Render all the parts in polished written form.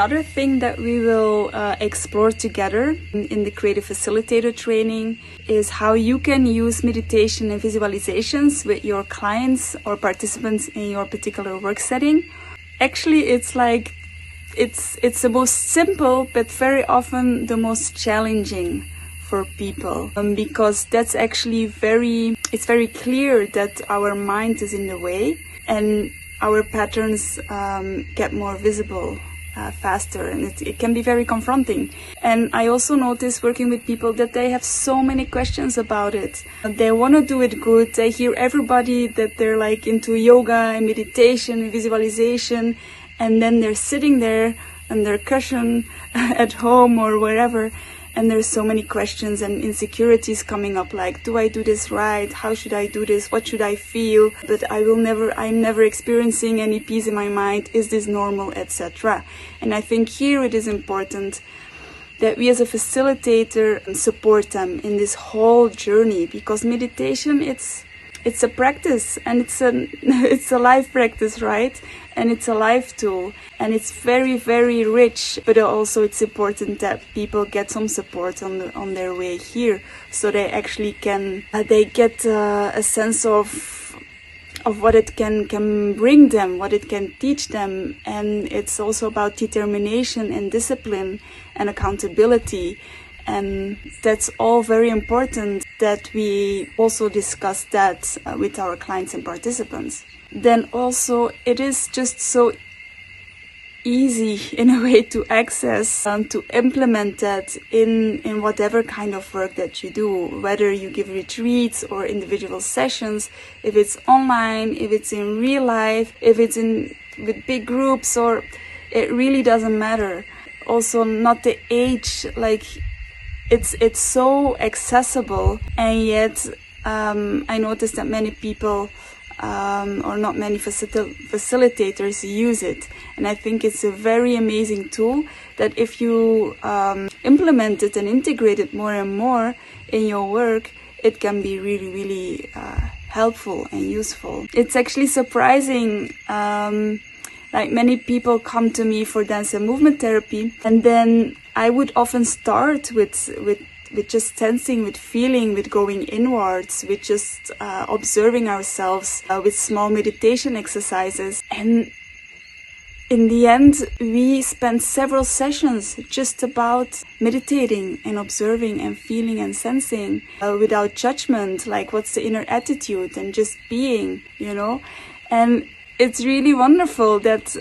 Another thing that we will explore together in the Creative Facilitator training is how you can use meditation and visualizations with your clients or participants in your particular work setting. Actually, it's the most simple, but very often the most challenging for people, because that's actually it's very clear that our mind is in the way and our patterns get more visible faster, and it can be very confronting. And I also notice working with people that they have so many questions about it. They want to do it good. They hear everybody that they're like into yoga and meditation and visualization, and then they're sitting there on their cushion at home or wherever, and there's so many questions and insecurities coming up, like, do I do this right? How should I do this? What should I feel? But I'm never experiencing any peace in my mind. Is this normal, etc.? And I think here it is important that we as a facilitator support them in this whole journey, because meditation, it's a practice, and it's a life practice, right? And it's a life tool, and it's very, very rich. But also it's important that people get some support on their way here, so they actually can they get a sense of what it can bring them, what it can teach them. And it's also about determination and discipline and accountability. And that's all very important, that we also discuss that with our clients and participants. Then also it is just so easy in a way to access and to implement that in whatever kind of work that you do, whether you give retreats or individual sessions, if it's online, if it's in real life, if it's with big groups, or it really doesn't matter. Also not the age, like it's so accessible, and yet I noticed that many people or not many facilitators use it. And I think it's a very amazing tool that if you implement it and integrate it more and more in your work, it can be really, really helpful and useful. It's actually surprising. Like many people come to me for dance and movement therapy, and then I would often start with just sensing, with feeling, with going inwards, with just observing ourselves with small meditation exercises. And in the end, we spent several sessions just about meditating and observing and feeling and sensing without judgment, like what's the inner attitude, and just being, And it's really wonderful that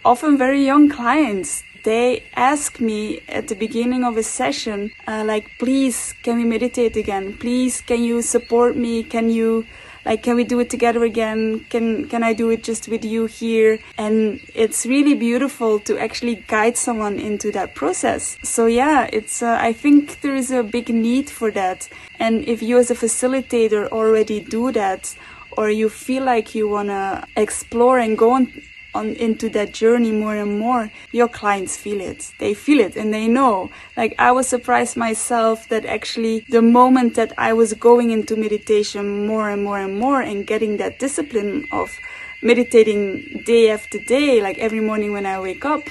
often very young clients, they ask me at the beginning of a session, like, please, can we meditate again? Please, can you support me? Can we do it together again? Can I do it just with you here? And it's really beautiful to actually guide someone into that process. So yeah, I think there is a big need for that. And if you as a facilitator already do that, or you feel like you want to explore and go on into that journey more and more, your clients feel it. They feel it and they know. Like, I was surprised myself that actually the moment that I was going into meditation more and more and more, and getting that discipline of meditating day after day, like every morning when I wake up,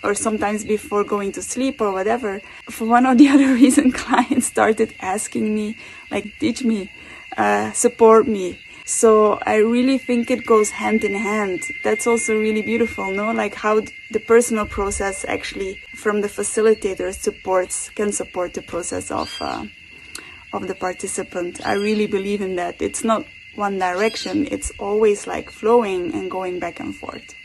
or sometimes before going to sleep or whatever, for one or the other reason, clients started asking me, like, teach me, support me. So I really think it goes hand in hand. That's also really beautiful, no? Like how the personal process actually from the facilitator can support the process of the participant. I really believe in that. It's not one direction. It's always like flowing and going back and forth.